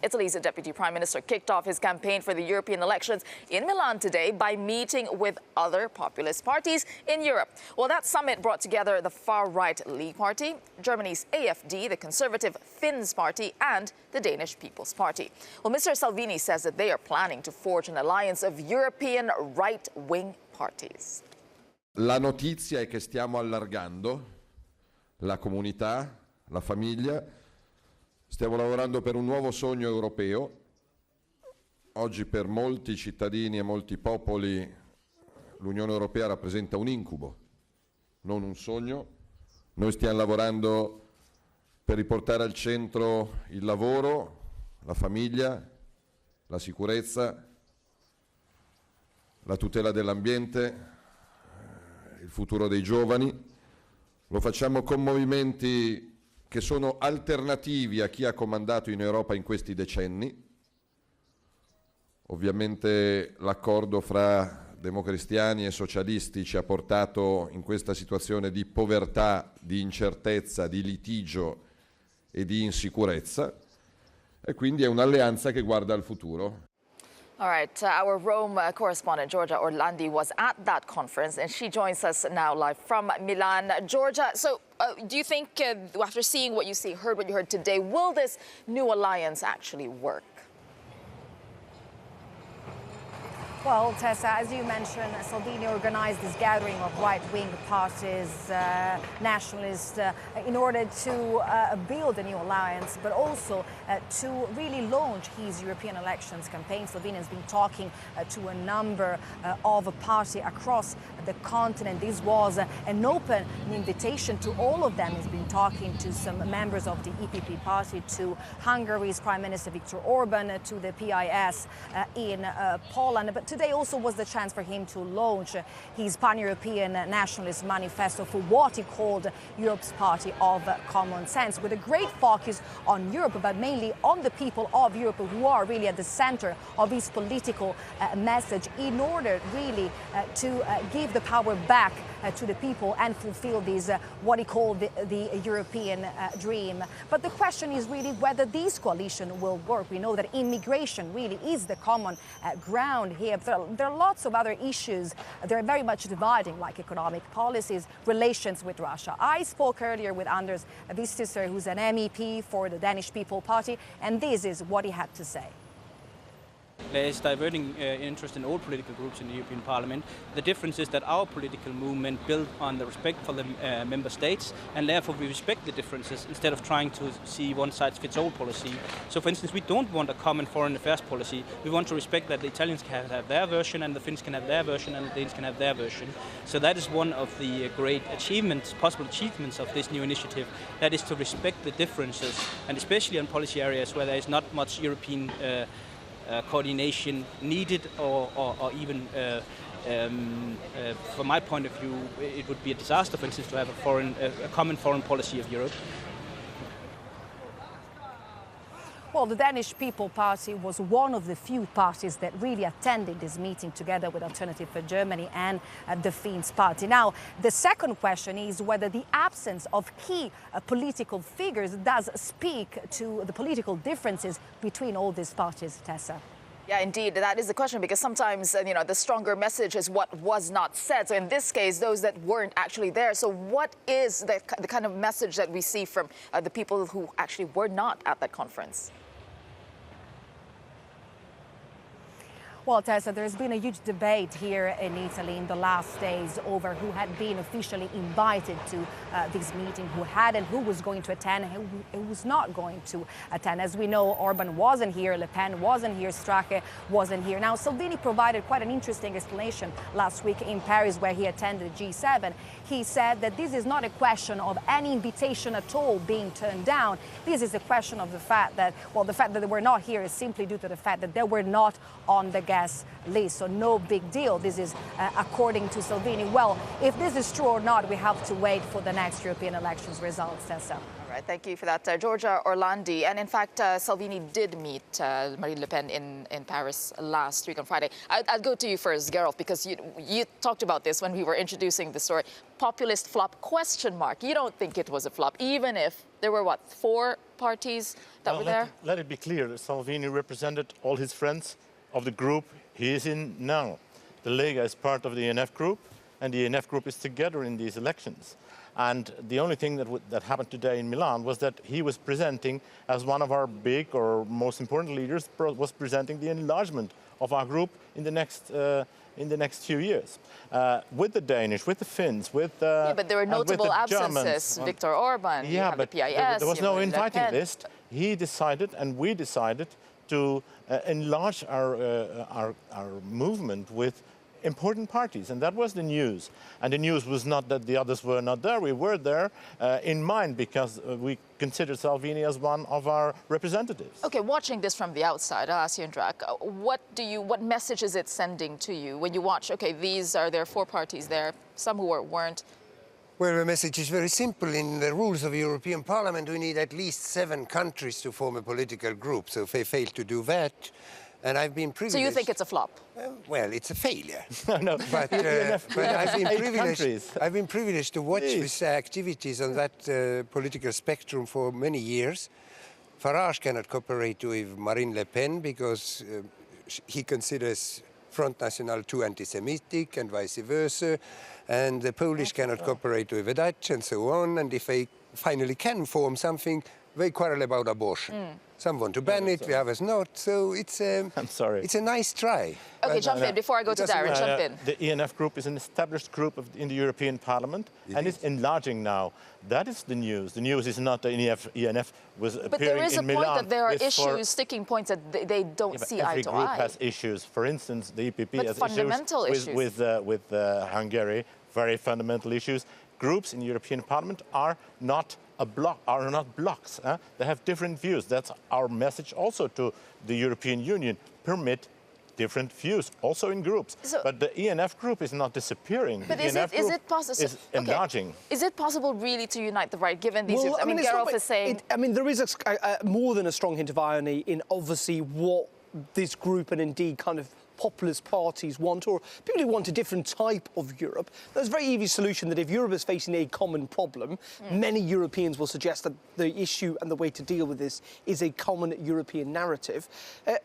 Italy's Deputy Prime Minister kicked off his campaign for the European elections in Milan today by meeting with other populist parties in Europe. Well, that summit brought together the far-right League Party, Germany's AfD, the conservative Finns Party, and the Danish People's Party. Well, Mr. Salvini says that they are planning to forge an alliance of European right-wing parties. La notizia è che stiamo allargando la comunità, la famiglia. Stiamo lavorando per un nuovo sogno europeo. Oggi per molti cittadini e molti popoli l'Unione Europea rappresenta un incubo, non un sogno. Noi stiamo lavorando per riportare al centro il lavoro, la famiglia, la sicurezza, la tutela dell'ambiente, il futuro dei giovani. Lo facciamo con movimenti che sono alternativi a chi ha comandato in Europa in questi decenni. Ovviamente l'accordo fra democristiani e socialisti ci ha portato in questa situazione di povertà, di incertezza, di litigio e di insicurezza, e quindi è un'alleanza che guarda al futuro. All right, our Rome correspondent Giorgia Orlandi was at that conference, and she joins us now live from Milan. Georgia, so do you think, after seeing what you heard what you heard today, will this new alliance actually work? Well, Tessa, as you mentioned, Salvini organized this gathering of right-wing parties, nationalists, in order to build a new alliance, but also to really launch his European elections campaign. Salvini has been talking to a number of parties across the continent. This was an open invitation to all of them. He's been talking to some members of the EPP party, to Hungary's Prime Minister Viktor Orban, to the PIS in Poland. But today also was the chance for him to launch his pan-European nationalist manifesto for what he called Europe's Party of Common Sense, with a great focus on Europe, but mainly on the people of Europe who are really at the center of his political message, in order really to give the power back to the people and fulfill this, what he called the European dream. But the question is really whether this coalition will work. We know that immigration really is the common ground here. There are lots of other issues that are very much dividing, like economic policies, relations with Russia. I spoke earlier with Anders Vistisen, who's an MEP for the Danish People's Party, and this is what he had to say. There is diverging interest in all political groups in the European Parliament. The difference is that our political movement built on the respect for the member states, and therefore we respect the differences instead of trying to see one-size-fits-all policy. So, for instance, we don't want a common foreign affairs policy. We want to respect that the Italians can have their version, and the Finns can have their version, and the Danes can have their version. So that is one of the great achievements, possible achievements of this new initiative, that is to respect the differences, and especially on policy areas where there is not much European coordination needed, or even from my point of view, it would be a disaster, for instance, to have a common foreign policy of Europe. Well, the Danish People's Party was one of the few parties that really attended this meeting together with Alternative for Germany and the Finns Party. Now, the second question is whether the absence of key political figures does speak to the political differences between all these parties, Tessa. Yeah, indeed, that is the question, because sometimes, the stronger message is what was not said. So in this case, those that weren't actually there. So what is the kind of message that we see from the people who actually were not at that conference? Well, Tessa, there's been a huge debate here in Italy in the last days over who had been officially invited to this meeting, who had and who was going to attend, and who was not going to attend. As we know, Orban wasn't here, Le Pen wasn't here, Strache wasn't here. Now, Salvini provided quite an interesting explanation last week in Paris, where he attended G7. He said that this is not a question of any invitation at all being turned down. This is a question of the fact that, the fact that they were not here is simply due to the fact that they were not on the guest list. So no big deal. This is according to Salvini. Well, if this is true or not, we have to wait for the next European elections results, Tessa. Right, thank you for that, Georgia Orlandi. And in fact, Salvini did meet Marine Le Pen in Paris last week on Friday. I'll go to you first, Gerolf, because you talked about this when we were introducing the story. Populist flop, question mark. You don't think it was a flop, even if there were, what, 4 parties that were there? Let it be clear, Salvini represented all his friends of the group he is in now. The Lega is part of the ENF group, and the ENF group is together in these elections. And the only thing that happened today in Milan was that he was presenting, as one of our big or most important leaders, was presenting the enlargement of our group in the next few years. With the Danish, with the Finns, with yeah, but there were notable absences. Germans. Viktor Orban, yeah, but the PIS, there was no inviting Le Pen. list. He decided, and we decided, to enlarge our movement with important parties, and that was the news. And the news was not that the others were not there. We were there in mind because we considered Salvini as one of our representatives. Okay, watching this from the outside, I'll ask you, Indrak, what message is it sending to you when you watch, okay, there are 4 parties there, some who weren't? Well, the message is very simple. In the rules of the European Parliament, we need at least 7 countries to form a political group. So if they fail to do that, and I've been privileged... So you think it's a flop? Well, it's a failure. No, but I've been privileged to watch Please. these activities on that political spectrum for many years. Farage cannot cooperate with Marine Le Pen because he considers Front National too anti-Semitic and vice versa. And the Polish cannot cooperate with the Dutch and so on. And if they finally can form something, they quarrel about abortion. Some want to ban it, the others not. So it's I'm sorry. It's a nice try. Okay, jump in before I go to Darren. Jump in. The ENF group is an established group in the European Parliament, and it's enlarging now. That is the news. The news is not that ENF was appearing in Milan. But there is a point that there are with issues, sticking points that they don't see eye to eye. Every group has issues. For instance, the EPP has fundamental issues with Hungary, very fundamental issues. Groups in the European Parliament are not blocks. They have different views. That's our message also to the European Union. Permit different views, also in groups. So, but the ENF group is not disappearing. But the is it possible? Is enlarging. Is it possible really to unite the right, given these? Well, I mean, Gerolf is saying. There is more than a strong hint of irony in obviously what this group and indeed kind of populist parties want, or people who want a different type of Europe. There's a very easy solution that if Europe is facing a common problem, many Europeans will suggest that the issue and the way to deal with this is a common European narrative.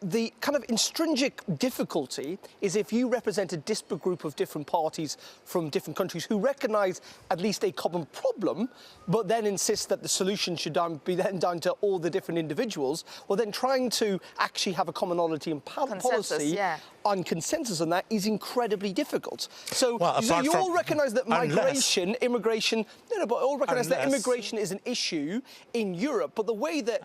The kind of intrinsic difficulty is if you represent a disparate group of different parties from different countries who recognise at least a common problem, but then insist that the solution should be then down to all the different individuals, well, then trying to actually have a commonality in policy on consensus on that is incredibly difficult. So, you all recognise that immigration, but all recognise that immigration is an issue in Europe, but the way that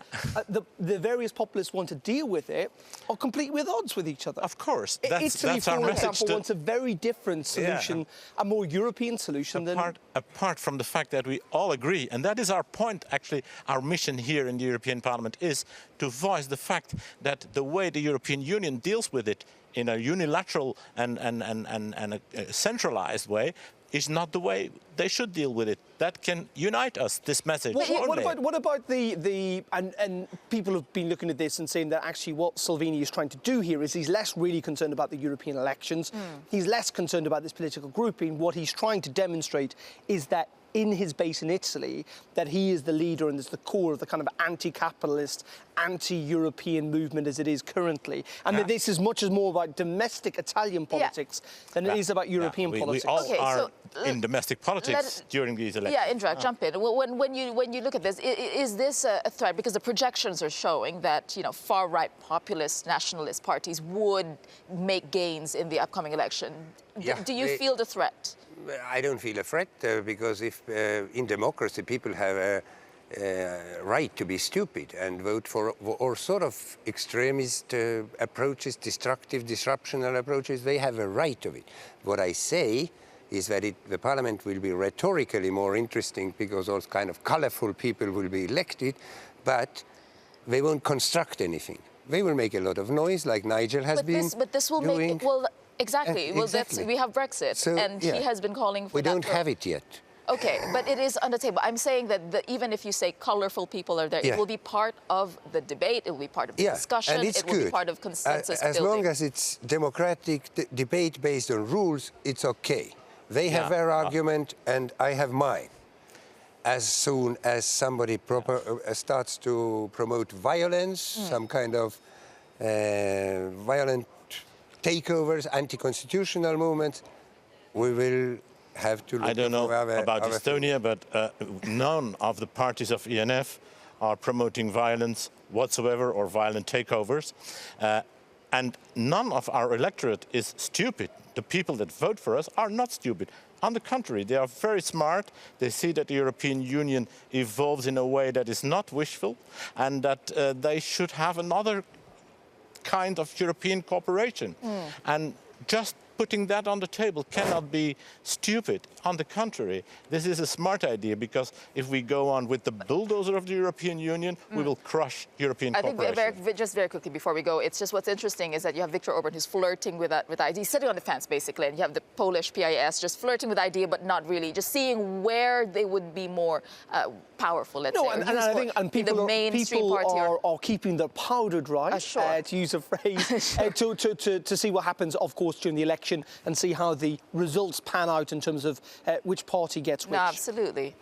the various populists want to deal with it are completely at odds with each other. Of course. Italy, for example, wants a very different solution, a more European solution apart from the fact that we all agree, and that is our point, actually, our mission here in the European Parliament is to voice the fact that the way the European Union deals with it in a unilateral and a centralized way is not the way they should deal with it. That can unite us, this message. What about and people have been looking at this and saying that actually what Salvini is trying to do here is he's less really concerned about the European elections. He's less concerned about this political grouping. What he's trying to demonstrate is that in his base in Italy, that he is the leader and is the core of the kind of anti-capitalist, anti-European movement as it is currently. And that this is much as more about domestic Italian politics than it is about European politics. We all are in domestic politics during these elections. Yeah, Indra, jump in. When you look at this, is this a threat? Because the projections are showing that far-right populist nationalist parties would make gains in the upcoming election. Do you feel the threat? I don't feel a threat because if in democracy people have a right to be stupid and vote for all sort of extremist approaches, destructive, disruptional approaches, they have a right to it. What I say is that the parliament will be rhetorically more interesting because all kind of colorful people will be elected, but they won't construct anything. They will make a lot of noise, like Nigel has been But this will doing. make it, well, exactly. Well, exactly. We have Brexit, So, and he has been calling for We that. don't have it yet. Okay, but it is on the table. I'm saying that even if you say colorful people are there, it will be part of the debate, it will be part of the discussion, and it's it will be part of consensus as building. long as it's democratic debate based on rules, it's okay. They have their argument and I have mine. As soon as somebody starts to promote violence, some kind of violent takeovers, anti-constitutional movements, we will have to look. I don't know about other Estonia, but none of the parties of ENF are promoting violence whatsoever or violent takeovers. And none of our electorate is stupid. The people that vote for us are not stupid. On the contrary, they are very smart. They see that the European Union evolves in a way that is not wishful and that they should have another kind of European cooperation. And just putting that on the table cannot be stupid. On the contrary, this is a smart idea, because if we go on with the bulldozer of the European Union, we will crush European cooperation. I think just very quickly before we go, it's just what's interesting is that you have Viktor Orban who's flirting with that idea, he's sitting on the fence basically, and you have the Polish PIS just flirting with the idea, but not really, just seeing where they would be more powerful, let's say. And I think people are keeping their powder dry, to use a phrase, to see what happens, of course, during the election and see how the results pan out in terms of which party gets which. No, absolutely.